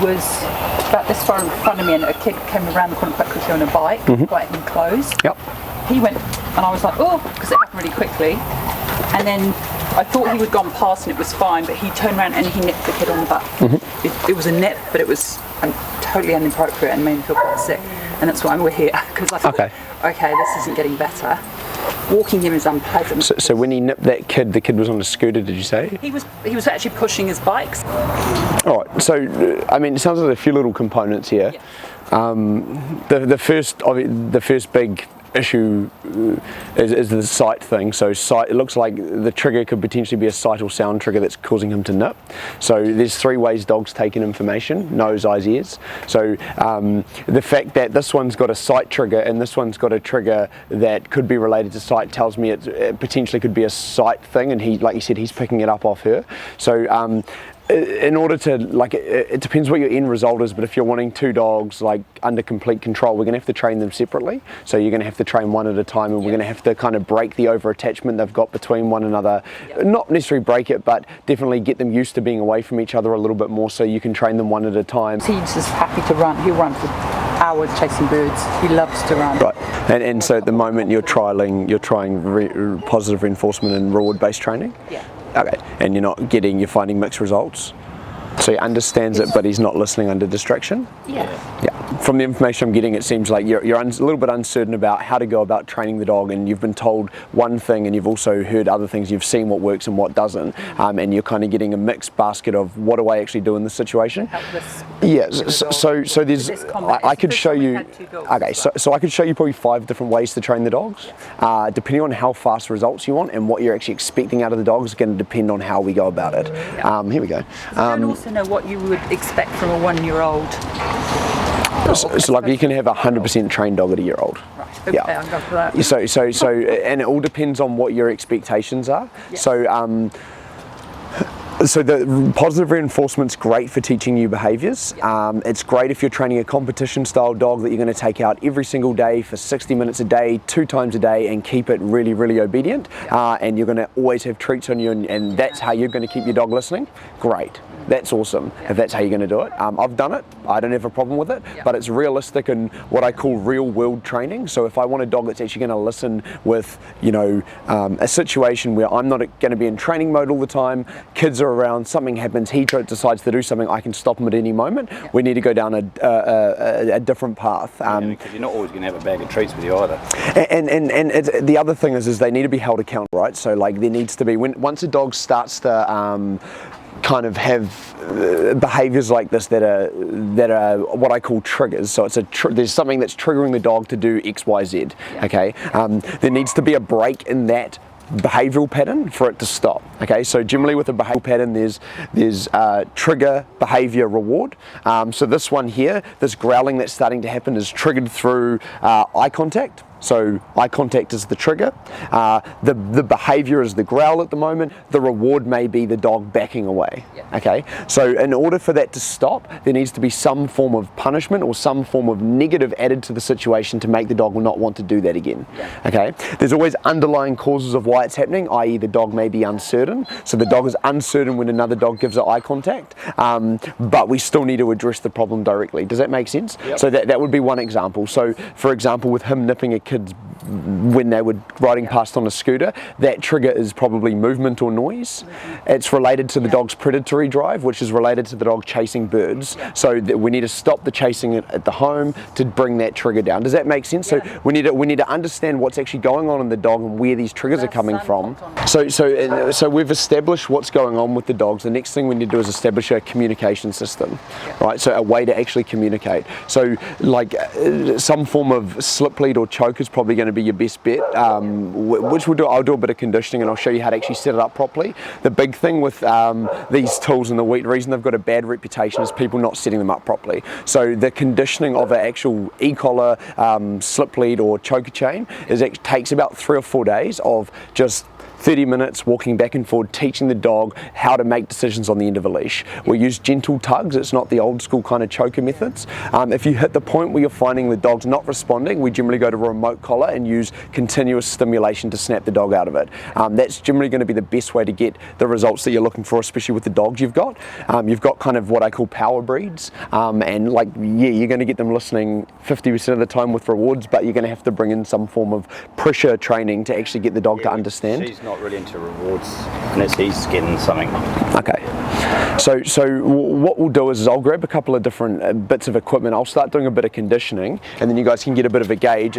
was about this far in front of me, and a kid came around the corner quite quickly on a bike, quite enclosed. Yep. He went, and I was like, oh, because it happened really quickly. And then I thought he would gone past and it was fine, but he turned around and he nipped the kid on the butt. It was a nip, but it was totally inappropriate and made me feel quite sick. And that's why we're here, because I thought, okay, this isn't getting better. Walking him is unpleasant. So when he nipped that kid, the kid was on a scooter, did you say? He was actually pushing his bikes. All right, so I mean, it sounds like a few little components here. The first big issue is the sight thing. So sight, it looks like the trigger could potentially be a sight or sound trigger that's causing him to nip. So there's 3 ways dogs take in information: nose, eyes, ears. So the fact that this one's got a sight trigger and this one's got a trigger that could be related to sight tells me it potentially could be a sight thing, and he, like you said, he's picking it up off her. So in order to, like, it depends what your end result is, but if you're wanting 2 dogs like under complete control, we're going to have to train them separately. So you're going to have to train one at a time, and we're going to have to kind of break the over attachment they've got between one another. Not necessarily break it, but definitely get them used to being away from each other a little bit more, so you can train them one at a time. He's just happy to run. He'll run for hours chasing birds. He loves to run. Right, and so at the moment you're trying positive reinforcement and reward-based training? Yeah. Okay, and you're finding mixed results? So he understands it, but he's not listening under distraction? Yeah. From the information I'm getting, it seems like you're a little bit uncertain about how to go about training the dog, and you've been told one thing and you've also heard other things. You've seen what works and what doesn't, and you're kind of getting a mixed basket of what do I actually do in this situation? Yeah, so there's, I could show you, okay, so I could show you probably 5 different ways to train the dogs. Depending on how fast results you want and what you're actually expecting out of the dog is going to depend on how we go about it. Here we go. And also know what you would expect from a 1-year-old. So like you can have a 100% trained dog at a year old. Right. Okay, I'm going for that. So and it all depends on what your expectations are. Yeah. So the positive reinforcement's great for teaching new behaviours. It's great if you're training a competition style dog that you're going to take out every single day for 60 minutes a day, 2 times a day, and keep it really, really obedient. And you're going to always have treats on you, and that's how you're going to keep your dog listening. Great. That's awesome, if that's how you're going to do it. I've done it, I don't have a problem with it, but it's realistic and what I call real world training. So if I want a dog that's actually going to listen with, a situation where I'm not going to be in training mode all the time, kids are around, something happens, he decides to do something, I can stop him at any moment. We need to go down a different path. Because you're not always going to have a bag of treats with you either. And the other thing is they need to be held accountable, right? So like there needs to be, once a dog starts to kind of have behaviours like this that are what I call triggers. So it's there's something that's triggering the dog to do X, Y, Z. Okay, there needs to be a break in that behavioural pattern for it to stop. Okay, so generally with a behavioural pattern there's trigger, behaviour, reward. So this one here, this growling that's starting to happen is triggered through eye contact. So eye contact is the trigger, the behaviour is the growl at the moment, the reward may be the dog backing away, okay? So in order for that to stop, there needs to be some form of punishment or some form of negative added to the situation to make the dog not want to do that again, okay? There's always underlying causes of why it's happening, i.e. the dog may be uncertain, so the dog is uncertain when another dog gives it eye contact, but we still need to address the problem directly. Does that make sense? So that would be one example. So for example, with him nipping a kids when they were riding past on a scooter, that trigger is probably movement or noise. It's related to the dog's predatory drive, which is related to the dog chasing birds. So we need to stop the chasing at the home to bring that trigger down. Does that make sense? So we need to understand what's actually going on in the dog and where these triggers are coming from. So we've established what's going on with the dogs. The next thing we need to do is establish a communication system, right? So a way to actually communicate. So like some form of slip lead or choke is probably going to be your best bet, which I'll do a bit of conditioning and I'll show you how to actually set it up properly. The big thing with these tools and the reason they've got a bad reputation is people not setting them up properly. So the conditioning of an actual e-collar, slip lead or choker chain takes about 3 or 4 days of just 30 minutes walking back and forward, teaching the dog how to make decisions on the end of a leash. We use gentle tugs, it's not the old school kind of choker methods. If you hit the point where you're finding the dog's not responding, we generally go to a remote collar and use continuous stimulation to snap the dog out of it. That's generally going to be the best way to get the results that you're looking for, especially with the dogs you've got. You've got kind of what I call power breeds, and like, yeah, you're going to get them listening 50% of the time with rewards, but you're going to have to bring in some form of pressure training to actually get the dog to understand. She's not really into rewards, unless he's getting something. Okay. So what we'll do is I'll grab a couple of different bits of equipment. I'll start doing a bit of conditioning, and then you guys can get a bit of a gauge.